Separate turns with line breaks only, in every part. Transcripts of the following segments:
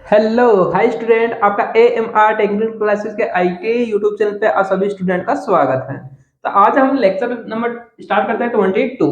Hello hi student, आपका AMR technical classes के IT YouTube channel पे आप सभी स्टूडेंट का स्वागत है। तो आज हम लेक्चर नंबर स्टार्ट करते हैं 22।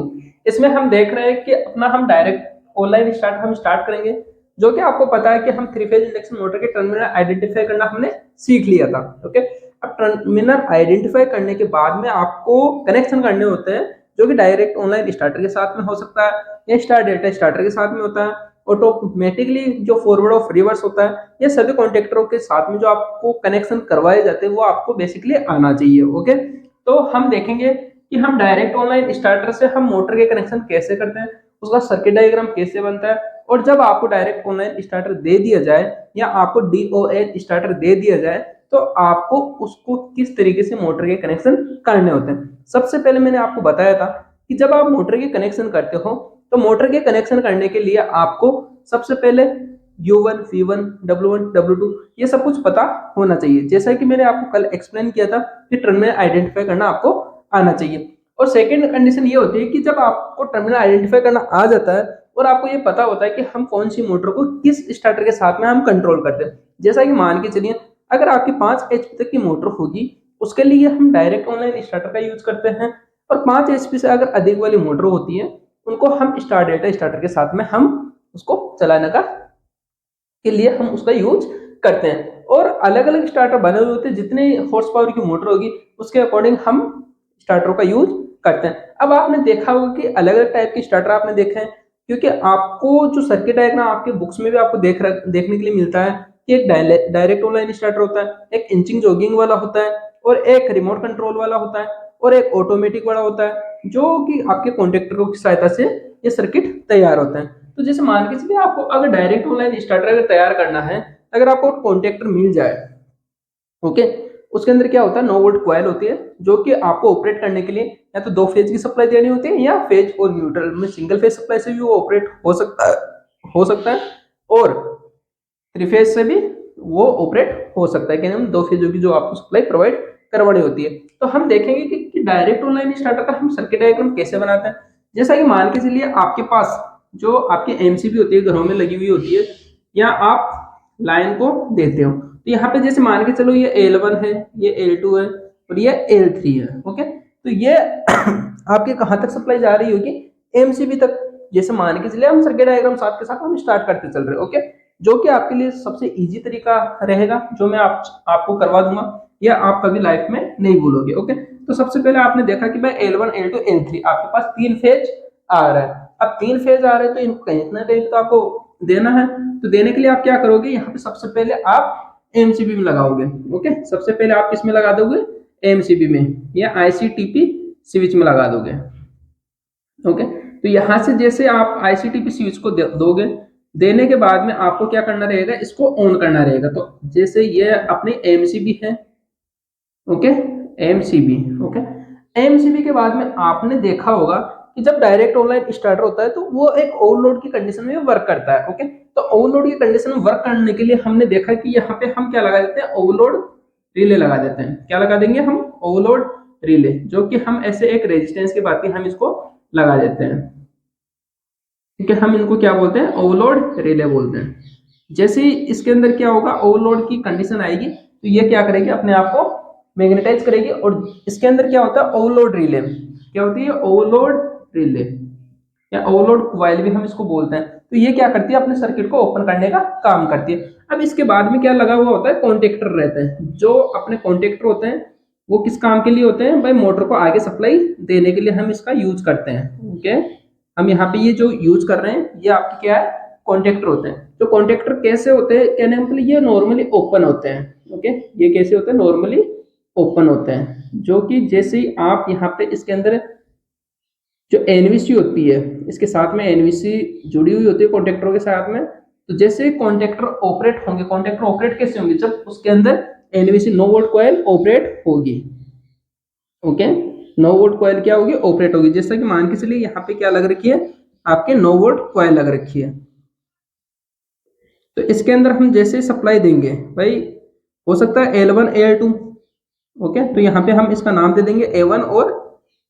इसमें हम देख रहे हैं कि अपना हम डायरेक्ट ऑनलाइन स्टार्ट करेंगे। जो कि आपको पता है कि हम थ्री फेज इंडक्शन मोटर के टर्मिनल आइडेंटिफाई करना हमने सीख लिया था। ओके, अब टर्मिनल आइडेंटिफाई करने के बाद में आपको कनेक्शन करने होते हैं, जो कि डायरेक्ट ऑनलाइन स्टार्टर के साथ में हो सकता है या स्टार डेल्टा स्टार्टर के साथ में होता है। ऑटोमेटिकली जो फॉरवर्ड और रिवर्स होता है, ये सभी कॉन्टेक्टरों के साथ में जो आपको कनेक्शन करवाए जाते हैं वो आपको बेसिकली आना चाहिए। ओके, तो हम देखेंगे कि हम डायरेक्ट ऑनलाइन स्टार्टर से हम मोटर के कनेक्शन कैसे करते हैं, उसका सर्किट डायग्राम कैसे बनता है, और जब आपको डायरेक्ट ऑनलाइन स्टार्टर दे दिया जाए या आपको DOL स्टार्टर दे दिया जाए तो आपको उसको किस तरीके से मोटर के कनेक्शन करने होते हैं। सबसे पहले मैंने आपको बताया था कि जब आप मोटर के कनेक्शन करते हो तो मोटर के कनेक्शन करने के लिए आपको सबसे पहले U1, V1, W1, W2 ये सब कुछ पता होना चाहिए। जैसा कि मैंने आपको कल एक्सप्लेन किया था कि टर्मिनल आइडेंटिफाई करना आपको आना चाहिए। और सेकंड कंडीशन ये होती है कि जब आपको टर्मिनल आइडेंटिफाई करना आ जाता है और आपको ये पता होता है कि हम कौन सी मोटर को किस स्टार्टर के साथ में हम कंट्रोल करते हैं। जैसा कि मान के चलिए अगर आपकी 5 HP तक की मोटर होगी, उसके लिए हम डायरेक्ट ऑनलाइन स्टार्टर का यूज करते हैं। और 5 HP से अगर अधिक वाली मोटर होती है उनको हम स्टार डेल्टा स्टार्टर के साथ में हम उसको चलाने का के लिए हम उसका यूज करते हैं। और अलग अलग स्टार्टर बने हुए होते हैं, जितने हॉर्स पावर की मोटर होगी उसके अकॉर्डिंग हम स्टार्टरों का यूज करते हैं। अब आपने देखा होगा कि अलग अलग टाइप के स्टार्टर आपने देखे हैं, क्योंकि आपको जो सर्किट डायग्राम आपके बुक्स में भी आपको देखने के लिए मिलता है कि एक डायरेक्ट ऑनलाइन स्टार्टर होता है, एक इंचिंग जॉगिंग वाला होता है, और एक रिमोट कंट्रोल वाला होता है, और एक ऑटोमेटिक वाला होता है, जो कि आपके कॉन्टेक्टरों की सहायता से ये सर्किट तैयार होता है। तो जैसे मान के चलिए आपको अगर डायरेक्ट ऑनलाइन स्टार्टर अगर तैयार करना है, अगर आपको कॉन्टेक्टर मिल जाए, ओके, उसके अंदर क्या होता है, 9 वोल्ट कॉइल होती है, जो कि आपको ऑपरेट करने के लिए या तो 2 फेज की सप्लाई देनी होती है या फेज और न्यूट्रल में सिंगल फेज सप्लाई से भी वो ऑपरेट हो सकता है, और 3 फेज से भी वो ऑपरेट हो सकता है कि हम 2 फेजों की जो आपको सप्लाई प्रोवाइड करवानी होती है। तो हम देखेंगे कि डायरेक्ट ऑनलाइन स्टार्टर का हम सर्किट डायग्राम कैसे बनाते हैं। जैसा कि मान के चलिए आपके पास जो आपकी एमसीबी होती है घरों में लगी हुई होती है, या आप लाइन को देते हो, तो यहाँ पे जैसे मान के चलो ये L1 है, ये L2 है, और ये L3 है। ओके, तो ये आपके कहाँ तक सप्लाई जा रही होगी, एमसीबी तक। जैसे मान के चलिए हम सर्किट डायग्राम साथ के साथ हम स्टार्ट करते चल रहे हैं। ओके, जो कि आपके लिए सबसे इजी तरीका रहेगा, जो मैं आपको करवा दूंगा, या आप कभी लाइफ में नहीं भूलोगे। ओके, तो सबसे पहले आपने देखा कि भाई L1, L2, L3 आपके पास 3 फेज आ रहा है। अब 3 फेज आ रहे हैं तो इनको कहीं ना कहीं तो आपको देना है। तो देने के लिए आप क्या करोगे, यहाँ पे सबसे पहले आप एमसीबी में लगाओगे। ओके, सबसे पहले आप किस में लगा दोगे, एमसीबी में, या आईसीटीपी स्विच में लगा दोगे। ओके, तो यहां से जैसे आप आईसीटीपी स्विच को दोगे, देने के बाद में आपको क्या करना रहेगा, इसको ऑन करना रहेगा। तो जैसे ये अपनी एमसीबी है, ओके, एमसीबी, ओके, एमसीबी के बाद में आपने देखा होगा कि जब डायरेक्ट ऑनलाइन स्टार्टर होता है तो वो एक ओवरलोड की कंडीशन में वर्क करता है। ओके, तो ओवरलोड की कंडीशन में वर्क करने के लिए हमने देखा कि यहाँ पे हम क्या लगा देते हैं, ओवरलोड रिले लगा देते हैं। क्या लगा देंगे हम, ओवरलोड रिले, जो कि हम ऐसे एक रेजिस्टेंस के बाद हम इसको लगा देते हैं। ठीक है, हम इनको क्या बोलते हैं, ओवरलोड रिले बोलते हैं। जैसे ही इसके अंदर क्या होगा, ओवरलोड की कंडीशन आएगी तो ये क्या करेगी, अपने आप को मैग्नेटाइज करेगी। और इसके अंदर क्या होता है, ओवरलोड रिले, क्या होती है, ओवरलोड रिले, या ओवरलोड कॉइल भी हम इसको बोलते हैं। तो ये क्या करती है, अपने सर्किट को ओपन करने का काम करती है। अब इसके बाद में क्या लगा हुआ होता है, कॉन्टेक्टर रहते हैं। जो अपने कॉन्टेक्टर होते हैं वो किस काम के लिए होते हैं, भाई मोटर को आगे सप्लाई देने के लिए हम इसका यूज करते हैं। ओके, हम यहाँ पे ये जो यूज कर रहे हैं ये आपके क्या है, कॉन्टेक्टर होते हैं। जो कॉन्टेक्टर कैसे होते हैं, कहने का मतलब ये नॉर्मली ओपन होते हैं। ओके, ये कैसे होते हैं, नॉर्मली ओपन होते हैं, जो कि जैसे ही आप यहाँ पे इसके अंदर जो एनवीसी होती है, इसके साथ में एनवीसी जुड़ी हुई होती है कॉन्टेक्टरों के साथ में। तो जैसे कॉन्टेक्टर ऑपरेट होंगे, कॉन्टेक्टर ऑपरेट कैसे होंगे, जब उसके अंदर एनवीसी 9 वोल्ट कॉइल ऑपरेट होगी। ओके, 9 वोल्ट कॉइल क्या होगी, ऑपरेट होगी। जैसा कि मान के चलिए यहाँ पे क्या लग रखी है, आपके 9 वोल्ट कॉइल लग रखी है। तो इसके अंदर हम जैसे सप्लाई देंगे, भाई हो सकता है L1, L2। ओके, तो यहाँ पे हम इसका नाम दे देंगे A1 और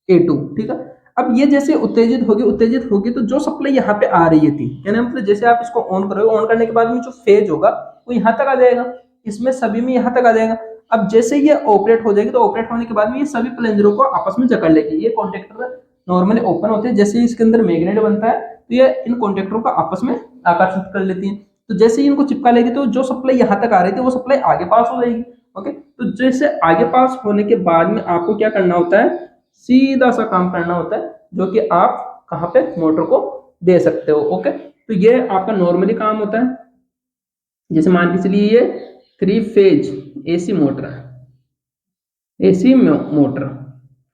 A2। ठीक है, अब ये जैसे उत्तेजित होगी तो जो सप्लाई यहाँ पे आ रही थी, यानी मतलब जैसे आप इसको ऑन करोगे, ऑन करने के बाद में जो फेज होगा वो यहाँ तक आ जाएगा, इसमें सभी में यहाँ तक आ जाएगा। अब जैसे ये ऑपरेट हो जाएगी तो ऑपरेट होने के बाद में ये सभी प्लंजरों को आपस में जकड़ लेगी। ये कॉन्टेक्टर नॉर्मली ओपन होते हैं, जैसे इसके अंदर मैग्नेट बनता है तो ये इन कॉन्टेक्टरों को आपस में आकर्षित कर लेती है। तो जैसे ही इनको चिपका लेगी तो जो सप्लाई यहाँ तक आ रही थी वो सप्लाई आगे पास हो जाएगी। ओके, तो जैसे आगे पास होने के बाद में आपको क्या करना होता है, सीधा सा काम करना होता है जो कि आप कहाँ पे मोटर को दे सकते हो। ओके, तो ये आपका नॉर्मली काम होता है। जैसे मान के चलिए ये 3 फेज एसी मोटर है, एसी मोटर।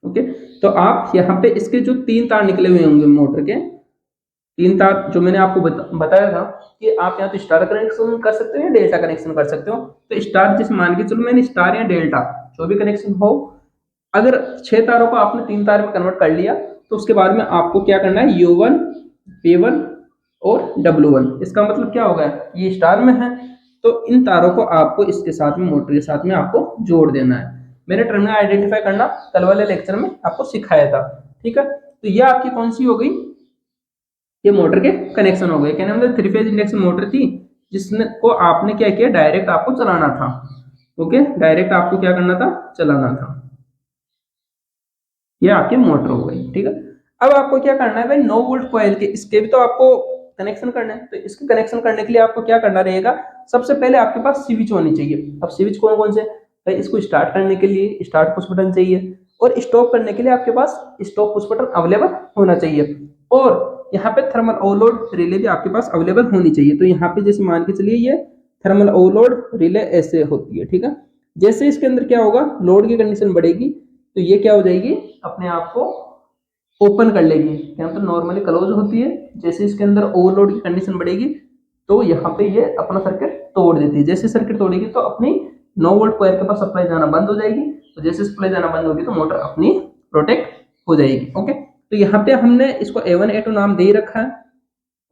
ओके, तो आप यहाँ पे इसके जो 3 तार निकले हुए होंगे मोटर के, 3 तार जो मैंने आपको बताया था कि आप यहाँ तो स्टार कनेक्शन कर सकते हो या डेल्टा कनेक्शन कर सकते हो। तो स्टार जैसे मान के चलो मैंने स्टार या डेल्टा जो भी कनेक्शन हो, अगर 6 तारों को आपने 3 तार में कन्वर्ट कर लिया तो उसके बाद में आपको क्या करना है, U1 P1 और W1। इसका मतलब क्या होगा, ये स्टार में है तो इन तारों को आपको इसके साथ में मोटर के साथ में आपको जोड़ देना है। मैंने टर्मिनल आइडेंटिफाई करना कल वाले लेक्चर में आपको सिखाया था। ठीक है, तो ये आपकी कौन सी हो गई, ये मोटर के कनेक्शन हो गए। कहने मतलब 3 फेज इंडक्शन मोटर थी जिसने को आपने क्या किया, डायरेक्ट आपको चलाना था। ओके, डायरेक्ट आपको क्या करना था, चलाना था। ये आपकी मोटर हो गई। ठीक है, अब आपको क्या करना है भाई, 9 वोल्ट कॉइल के इसके भी तो आपको कनेक्शन करना है। तो इसके कनेक्शन करने के लिए आपको क्या करना रहेगा, सबसे पहले आपके पास स्विच होनी चाहिए। अब स्विच कौन कौन से भाई, इसको स्टार्ट करने के लिए स्टार्ट पुश बटन चाहिए और स्टॉप करने के लिए आपके पास स्टॉप पुश बटन अवेलेबल होना चाहिए। और यहाँ पे थर्मल ओवरलोड रिले भी आपके पास अवेलेबल होनी चाहिए। तो यहाँ पे जैसे मान के चलिए ये थर्मल ओवरलोड रिले ऐसे होती है। ठीक है, जैसे इसके अंदर क्या होगा, लोड की कंडीशन बढ़ेगी तो ये क्या हो जाएगी, अपने आप को ओपन कर लेगी। क्या तो नॉर्मली क्लोज होती है, जैसे इसके अंदर ओवरलोड की कंडीशन बढ़ेगी तो यहाँ पे ये अपना सर्किट तोड़ देती है। जैसे सर्किट तोड़ेगी तो अपनी 9 वोल्ट कॉइल के पास सप्लाई जाना बंद हो जाएगी। तो जैसे सप्लाई जाना बंद होगी तो मोटर अपनी प्रोटेक्ट हो जाएगी। ओके, तो यहाँ पे हमने इसको A1 A2 नाम दे ही रखा है।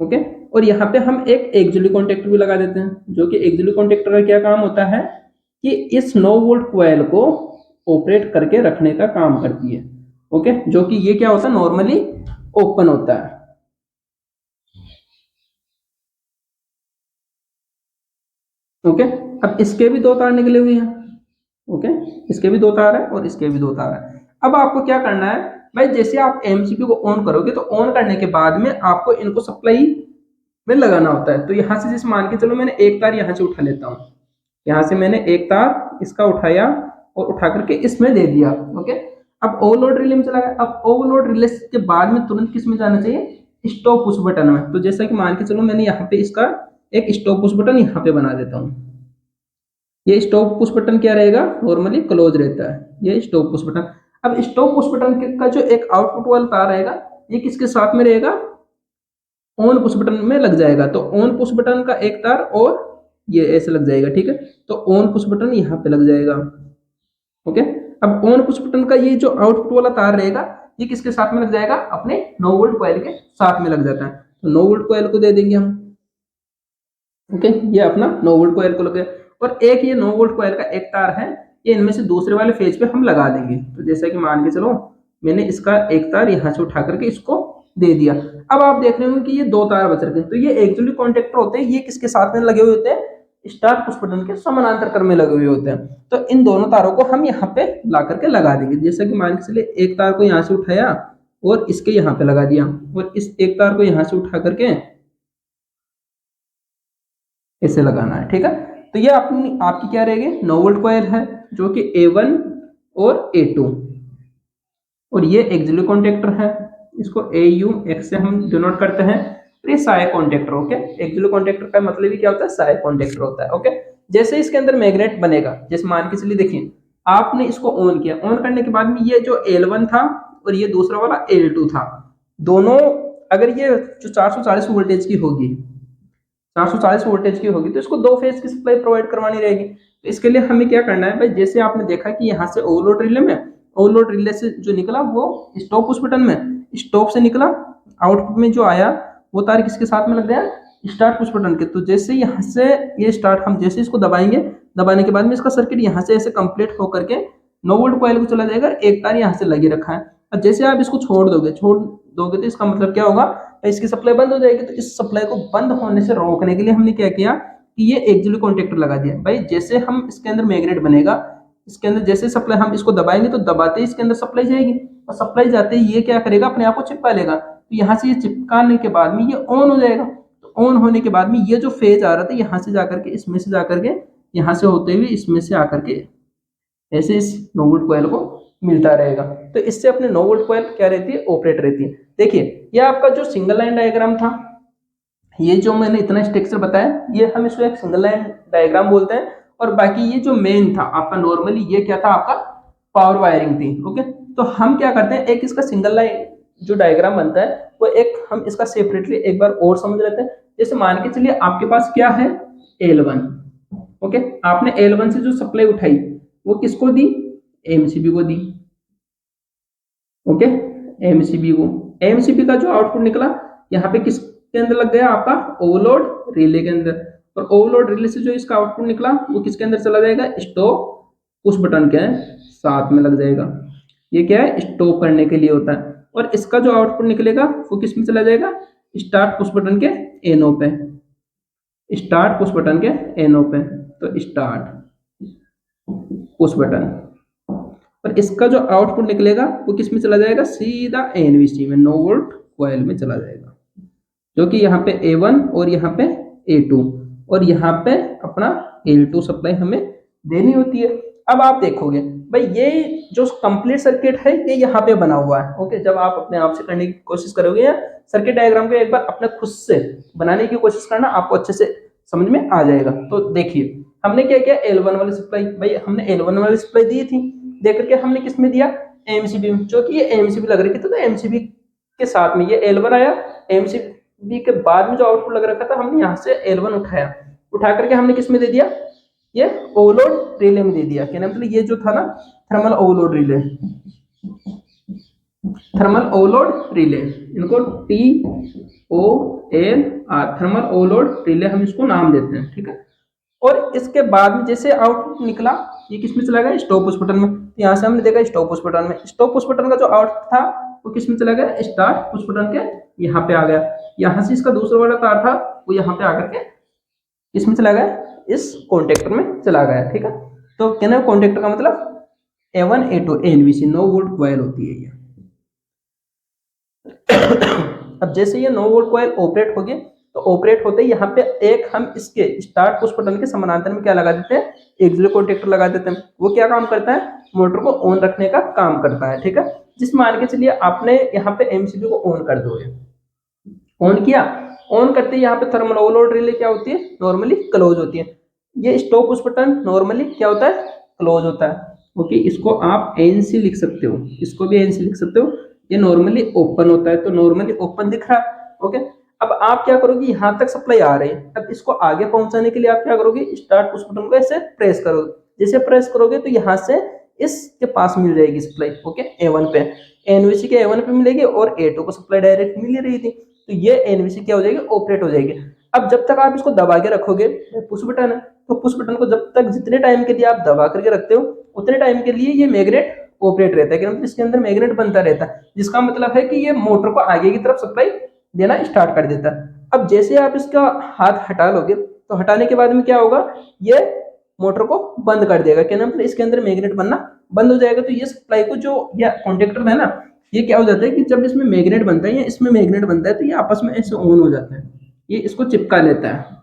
ओके, और यहाँ पे हम एक एक्सिलरी कॉन्टेक्टर भी लगा देते हैं, जो कि एक्सिलरी कॉन्टेक्टर का क्या काम होता है कि इस 9 वोल्ट कॉइल को ऑपरेट करके रखने का काम करती है। ओके, जो कि ये क्या होता है, नॉर्मली ओपन होता है। ओके, अब इसके भी 2 तार निकले हुए हैं। ओके, इसके भी 2 तार है और इसके भी 2 तार है। अब आपको क्या करना है भाई, जैसे आप एमसीबी को ऑन करोगे तो ऑन करने के बाद में आपको इनको सप्लाई में लगाना होता है। तो यहाँ से जैसे मान के चलो मैंने एक तार यहाँ से उठा लेता हूँ, यहाँ से मैंने एक तार इसका उठाया और उठा करके इसमें दे दिया। ओके, अब ओवरलोड रिले में चला गया। अब ओवरलोड रिले के बाद में तुरंत किस में जाना चाहिए, स्टॉप पुश बटन में। तो जैसा कि मान के चलो मैंने यहाँ पे इसका एक स्टॉप पुश बटन यहाँ पे बना देता हूँ। ये स्टॉप पुश बटन क्या रहेगा, नॉर्मली क्लोज रहता है ये स्टॉप पुश बटन। अब स्टॉप पुश बटन का जो एक आउटपुट वाला तार रहेगा ये किसके साथ में रहेगा, ऑन पुश बटन में लग जाएगा। तो ऑन पुश बटन का एक तार और ये ऐसे लग जाएगा। ठीक है, तो ऑन पुश बटन यहाँ पे लग जाएगा। ओके, अब ऑन पुश बटन का ये जो आउटपुट वाला तार रहेगा ये किसके साथ में लग जाएगा, अपने 9 वोल्ट कॉइल के साथ में लग जाता है। तो 9 वोल्ट कॉइल को दे देंगे हम। ओके, ये अपना 9 वोल्ट कॉइल को लग गया। और एक ये 9 वोल्ट कॉइल का एक तार है, ये इनमें से दूसरे वाले फेज पे हम लगा देंगे। तो जैसा कि मान के चलो मैंने इसका एक तार यहाँ से उठा करके इसको दे दिया। अब आप देख रहे होंगे कि ये 2 तार बच रहे हैं। तो ये एक्चुअली कॉन्टेक्टर होते हैं, ये किसके साथ में लगे हुए होते हैं, स्टार पुश बटन के समानांतर क्रम में लगे हुए होते हैं। तो इन दोनों तारों को हम यहाँ पे ला करके लगा देंगे। जैसा कि मान के चलिए एक तार को यहाँ से उठाया और इसके यहाँ पे लगा दिया और इस एक तार को यहाँ से उठा करके इसे लगाना है। ठीक है, तो ये अपनी आपकी क्या रहेगी, 9 वोल्ट कॉइल है जो कि A1 और A2, और ये एक्सिलरी कॉन्टेक्टर है, इसको AU से हम डिनोट करते हैं। ये सहायक कॉन्टेक्टर। ओके, एक्सिलरी कॉन्टेक्टर का मतलब ही क्या होता है, सहायक कॉन्टेक्टर होता है। ओके, जैसे इसके अंदर मैग्नेट बनेगा, जैसे मान के चलिए देखिए आपने इसको ऑन किया, ऑन करने के बाद में ये जो L1 था और ये दूसरा वाला L2 था, दोनों अगर ये जो 440 वोल्टेज की होगी, 440 वोल्टेज की होगी तो इसको 2 फेज की सप्लाई प्रोवाइड करवानी रहेगी। तो इसके लिए हमें क्या करना है भाई, जैसे आपने देखा कि यहाँ से ओवरलोड रिले में, ओवरलोड रिले से जो निकला वो स्टॉप पुश बटन में, स्टॉप से निकला, आउटपुट में जो आया वो तार किसके साथ में लग गया, स्टार्ट पुश बटन के। तो जैसे यहाँ से ये स्टार्ट, हम जैसे इसको दबाएंगे, दबाने के बाद में इसका सर्किट यहाँ से ऐसे कंप्लीट होकर के 9 वोल्ट कॉइल को चला जाएगा। एक तार यहाँ से लगे रखा है, और जैसे आप इसको छोड़ दोगे तो इसका मतलब क्या होगा, इसकी सप्लाई बंद हो जाएगी। तो इस सप्लाई को बंद होने से रोकने के लिए हमने क्या किया कि ये एक्सिलरी कॉन्टैक्टर लगा दिया। भाई जैसे हम इसके अंदर मैग्नेट बनेगा, इसके अंदर जैसे सप्लाई हम इसको दबाएंगे तो दबाते ही इसके अंदर सप्लाई जाएगी, और सप्लाई जाते ही ये क्या करेगा, अपने आप को चिपका लेगा। तो यहाँ से ये चिपकाने के बाद में ये ऑन हो जाएगा। तो ऑन होने के बाद में ये जो फेज आ रहा था यहाँ से जाकर के इसमें से जाकर के यहाँ से होते हुए इसमें से आकर के ऐसे इस 9 वोल्ट कॉइल को मिलता रहेगा। तो इससे अपने 9 वोल्ट कॉइल क्या रहती है, ऑपरेट रहती है। देखिए ये आपका जो सिंगल लाइन डायग्राम था, ये जो मैंने इतना स्ट्रक्चर बताया, ये हम इसको एक सिंगल लाइन डायग्राम बोलते हैं। और बाकी ये जो मेन था आपका नॉर्मली, ये क्या था आपका पावर वायरिंग थी। ओके, तो हम क्या करते हैं, एक इसका सिंगल लाइन जो डायग्राम बनता है वो एक हम इसका सेपरेटली एक बार और समझ लेते हैं। जैसे मान के चलिए आपके पास क्या है, L1। ओके, आपने L1 से जो सप्लाई उठाई वो किसको दी, एमसीबी को दी। ओके, एमसीबी को, एमसीबी का जो आउटपुट निकला यहाँ पे किसके अंदर लग गया, आपका ओवरलोड रिले के अंदर। और ओवरलोड रिले से जो इसका आउटपुट निकला वो किसके अंदर चला जाएगा, स्टॉप पुश बटन क्या है साथ में लग जाएगा। ये क्या है, स्टॉप करने के लिए होता है। और इसका जो आउटपुट निकलेगा वो किस में चला जाएगा, स्टार्ट पुश बटन के एनो पे, स्टार्ट पुश बटन के एनो पे। तो स्टार्ट पुश बटन, और इसका जो आउटपुट निकलेगा वो किस में चला जाएगा, सीधा एनवीसी में 9 वोल्ट कॉइल में चला जाएगा, जो कि यहाँ पे A1 और यहाँ पे A2 और यहाँ पे अपना L2 सप्लाई हमें देनी होती है। अब आप देखोगे भाई ये जो कंप्लीट सर्किट है ये यहाँ पे बना हुआ है। ओके, जब आप अपने आप से करने की कोशिश करोगे या सर्किट डायग्राम को एक बार अपने खुद से बनाने की कोशिश करना, आपको अच्छे से समझ में आ जाएगा। तो देखिए हमने क्या किया, L1 वाली सप्लाई, भाई हमने L1 वाली सप्लाई दी थी, देख करके हमने किस में दिया, एमसीबी में, जो कि ये एमसीबी लग रही थी। तो एमसीबी के साथ में ये L1 आया, एमसीबी के बाद में जो आउटपुट लग रखा था हमने यहाँ से L1 उठाया, उठा करके हमने किस में दे दिया, ये ओवरलोड रिले में दे दिया। क्या नाम, मतलब ये जो था ना thermal overload relay, thermal overload relay, इनको TOLR थर्मल ओवरलोड रिले हम इसको नाम देते हैं, ठीक है। और इसके बाद में जैसे आउटपुट निकला ये किस में चला गया, स्टॉप पुश बटन में। तो यहाँ से हमने देखा स्टॉप पुश बटन में, स्टॉप पुश बटन का जो आउटपुट था वो किस में चला गया, स्टार्ट पुश बटन के यहाँ पे आ गया। यहाँ से इसका दूसरा वाला तार था वो यहाँ पे आकर के इसमें चला गया, इस कॉन्टेक्टर में चला गया, ठीक है। तो कहना है कॉन्टेक्टर का मतलब A1 A2 NVC 9 volt coil होती है ये। अब जैसे ये 9 वोल्ट कॉइल ऑपरेट होगी, तो ऑपरेट होते ही यहाँ पे एक हम इसके स्टार्ट पुश बटन के समानांतर में क्या लगा देते हैं, एक्सिलरी कॉन्टेक्टर लगा देते हैं। वो क्या काम करता है, मोटर को ऑन रखने का काम करता है, ठीक है। जिस मान के चलिए आपने यहाँ पे एमसीबी को ऑन कर दोगे, ऑन किया, ऑन करते ही यहाँ पे थर्मल ओवरलोड रिले क्या होती है, नॉर्मली क्लोज होती है। ये स्टॉप पुश बटन नॉर्मली क्या होता है, क्लोज होता है। ओके, इसको आप एनसी लिख सकते हो, इसको भी एनसी लिख सकते हो। ये नॉर्मली ओपन होता है, तो नॉर्मली ओपन दिख रहा है। ओके, अब आप क्या करोगे, यहाँ तक सप्लाई आ रही है, अब इसको आगे पहुंचाने के लिए आप क्या करोगे, स्टार्ट पुश बटन को ऐसे प्रेस करोगे। जैसे प्रेस करोगे तो यहाँ से इसके पास मिल जाएगी सप्लाई। ओके, A1 पे, एनवीसी के A1 पे मिलेगी और A2 को सप्लाई डायरेक्ट मिल रही थी, तो ये एनवीसी क्या हो जाएगी, ऑपरेट हो जाएगी। अब जब तक आप इसको दबा के रखोगे, पुश बटन है, तो पुश बटन को जब तक जितने टाइम के लिए आप दबा करके रखते हो उतने टाइम के लिए ये मैग्नेट ऑपरेट रहता है, मतलब इसके अंदर मैग्नेट बनता रहता है, जिसका मतलब है कि ये मोटर को आगे की तरफ सप्लाई देना स्टार्ट कर देता है। अब जैसे आप इसका हाथ हटा लोगे तो हटाने के बाद में क्या होगा, ये मोटर को बंद कर देगा। क्या मतलब इसके अंदर मैग्नेट बनना बंद हो जाएगा। तो ये सप्लाई को जो या कॉन्टेक्टर है ना, ये क्या हो जाता है कि जब इसमें मैग्नेट बनता है या इसमें मैग्नेट बनता है तो ये आपस में ऐसे ऑन हो जाता है, ये इसको चिपका लेता है।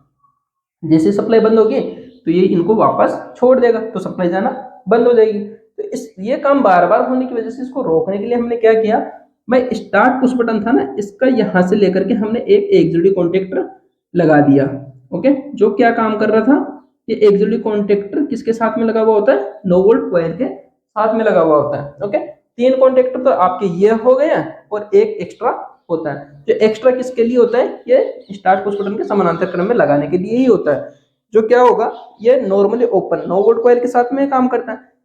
जैसे सप्लाई बंद होगी तो ये इनको वापस छोड़ देगा, तो सप्लाई जाना बंद हो जाएगी। तो इस ये काम बार बार होने की वजह से इसको रोकने के लिए हमने क्या किया, भाई स्टार्ट पुश बटन था ना, इसका यहाँ से लेकर के हमने एक एक्सिलरी कॉन्टेक्टर लगा दिया। ओके, जो क्या काम कर रहा था, ये एक्सिलरी कॉन्टेक्टर किसके साथ में लगा हुआ होता है, 9 वोल्ट कॉइल के साथ में लगा हुआ होता है। ओके, 3 कॉन्टेक्टर तो आपके ये हो गए और एक एक्स्ट्रा होता है। जो एक्स्ट्रा किसके लिए होता है, ये स्टार्ट पुश बटन के समानांतर क्रम में लगाने के लिए ही होता है। जो क्या होगा, ये नॉर्मली ओपन 9 वोल्ट कॉइल के साथ में काम करता है।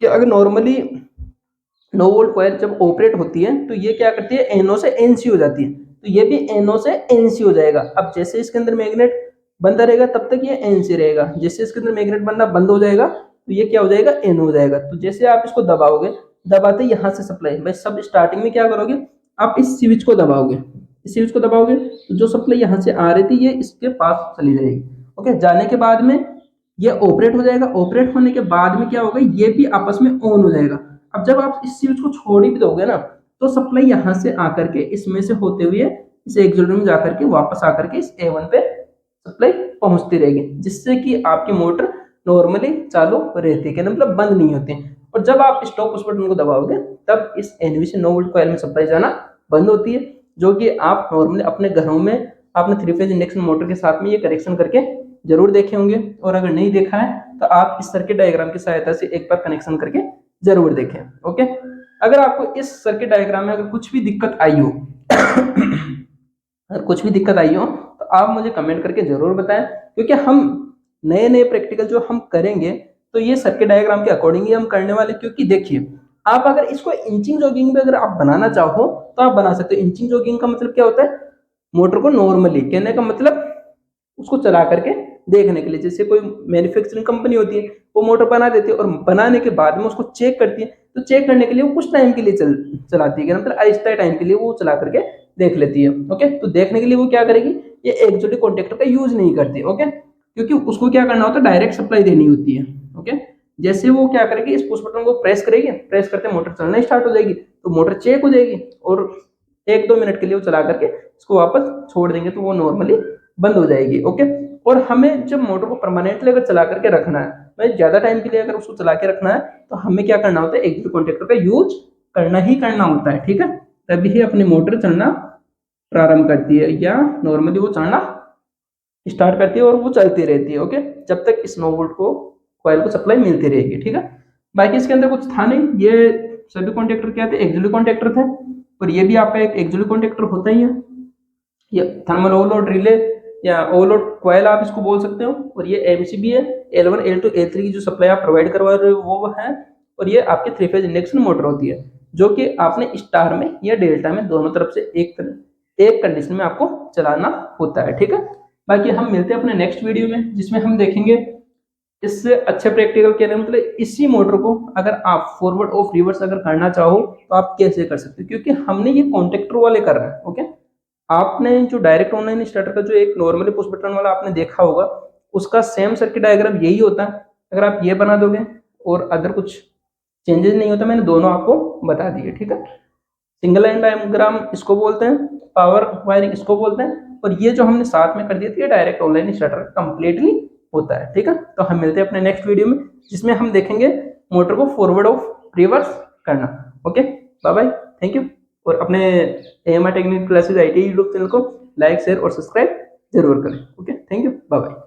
कि अगर नॉर्मली 9 वोल्ट कॉइल जब ऑपरेट होती है तो ये क्या करती है, एनओ से एनसी हो जाती है, तो ये भी एनओ से एनसी हो जाएगा। अब जैसे इसके अंदर मैग्नेट बनता रहेगा तब तक ये एनसी रहेगा, जैसे इसके अंदर मैग्नेट बनना बंद हो जाएगा तो ये क्या हो जाएगा, एन हो जाएगा। तो जैसे आप इसको दबाओगे, दबाते यहाँ से सप्लाई, भाई सब स्टार्टिंग में क्या करोगे, आप इस स्विच को दबाओगे, इस स्विच को दबाओगे तो जो सप्लाई यहाँ से आ रही थी ये इसके पास चली जाएगी, ओके, जाने के बाद में ये ऑपरेट हो जाएगा, ऑपरेट होने के बाद में क्या होगा, ये भी आपस में ऑन हो जाएगा। अब जब आप इस स्विच को छोड़ ही दोगे ना, तो सप्लाई यहाँ से आकर के इसमें से होते हुए इस एक्सुलेटर में जाकर के वापस आकर के इस A1 पे सप्लाई पहुंचती रहेगी, जिससे कि आपकी मोटर नॉर्मली चालू रहती है, मतलब बंद नहीं होती। और जब आप स्टॉप उस बटन को दबाओगे तब इस एनवीसी 9 वोल्ट कॉइल में सप्लाई जाना बंद होती है, जो कि आप नॉर्मली अपने घरों में आपने 3 फेज इंडक्शन मोटर के साथ में ये कनेक्शन करके जरूर देखे होंगे, और अगर नहीं देखा है तो आप इस सर्किट डायग्राम की सहायता से एक बार कनेक्शन करके जरूर देखें। ओके, अगर आपको इस सर्किट डायग्राम में अगर कुछ भी दिक्कत आई हो अगर कुछ भी दिक्कत आई हो तो आप मुझे कमेंट करके जरूर बताएं, क्योंकि हम नए नए प्रैक्टिकल जो हम करेंगे तो ये सर्किट डायग्राम के अकॉर्डिंग ही हम करने वाले। क्योंकि देखिए, आप अगर इसको इंचिंग जॉगिंग में अगर आप बनाना चाहो तो आप बना सकते हो। इंचिंग जॉगिंग का मतलब क्या होता है, मोटर को नॉर्मली, कहने का मतलब उसको चला करके देखने के लिए, जैसे कोई मैन्युफैक्चरिंग कंपनी होती है वो मोटर बना देती है और बनाने के बाद में उसको चेक करती है, तो चेक करने के लिए वो कुछ टाइम के लिए चलाती है, मतलब आहिस्ता टाइम के लिए वो चला करके देख लेती है। ओके, तो देखने के लिए वो क्या करेगी, ये एक्चुअली कॉन्टेक्टर का यूज नहीं करती। ओके, क्योंकि उसको क्या करना होता है, डायरेक्ट सप्लाई देनी होती है। ओके, जैसे वो क्या करेगी, इस पुश बटन को प्रेस करेगी, प्रेस करते मोटर चलना स्टार्ट हो जाएगी, तो मोटर चेक हो जाएगी और 1-2 मिनट के लिए वो चला करके इसको वापस छोड़ देंगे तो वो नॉर्मली बंद हो जाएगी। ओके, और हमें जब मोटर को परमानेंटली अगर चला करके रखना है, मतलब ज्यादा टाइम के लिए अगर उसको चला के रखना है, तो हमें क्या करना होता है, एक्सियल कॉन्टेक्टर का यूज करना ही करना होता है। ठीक है, तभी ही अपनी मोटर चलना प्रारंभ करती है, या नॉर्मली वो चलना स्टार्ट करती है और वो चलती रहती है। ओके, जब तक इस 9 वोल्ट को कॉइल को सप्लाई मिलती रहेगी। ठीक है, बाकी इसके अंदर कुछ था नहीं, ये सभी कॉन्टेक्टर क्या थे, एक्सियल कॉन्टेक्टर थे, और ये भी आपका एक एक्सियल कॉन्टेक्टर होता ही है। ये थर्मल ओवरलोड रिले या ओवरलोड कॉइल आप इसको बोल सकते हो, और ये एमसीबी है, L1 L2 L3 की जो सप्लाई आप प्रोवाइड करवा रहे हो वो है। और ये आपकी 3 फेज इंडक्शन मोटर होती है, जो कि आपने स्टार में या डेल्टा में दोनों तरफ से एक कंडीशन में आपको चलाना होता है। ठीक है, बाकी हम मिलते हैं अपने नेक्स्ट वीडियो में, जिसमें हम देखेंगे इससे अच्छे प्रैक्टिकल के लिए, मतलब इसी मोटर को अगर आप फॉरवर्ड और रिवर्स अगर करना चाहो तो आप कैसे कर सकते हो, क्योंकि हमने ये कॉन्टेक्टर वाले कर रहे हैं। ओके, आपने जो डायरेक्ट ऑनलाइन स्टार्टर का जो एक नॉर्मली पुश बटन वाला आपने देखा होगा, उसका सेम सर्किट डायग्राम यही होता है। अगर आप ये बना दोगे और अदर कुछ चेंजेस नहीं होता, मैंने दोनों आपको बता दिए। ठीक है, सिंगल लाइन डायग्राम इसको बोलते हैं, पावर वायरिंग इसको बोलते हैं, और ये जो हमने साथ में कर दिया था ये डायरेक्ट ऑनलाइन स्टार्टर कंप्लीटली होता है। ठीक है, तो हम मिलते हैं अपने नेक्स्ट वीडियो में, जिसमें हम देखेंगे मोटर को फॉरवर्ड और रिवर्स करना। Okay, bye bye, thank you. और अपने AMR technical classes ITI YouTube channel को लाइक शेयर और सब्सक्राइब जरूर करें। Okay, thank you, bye bye.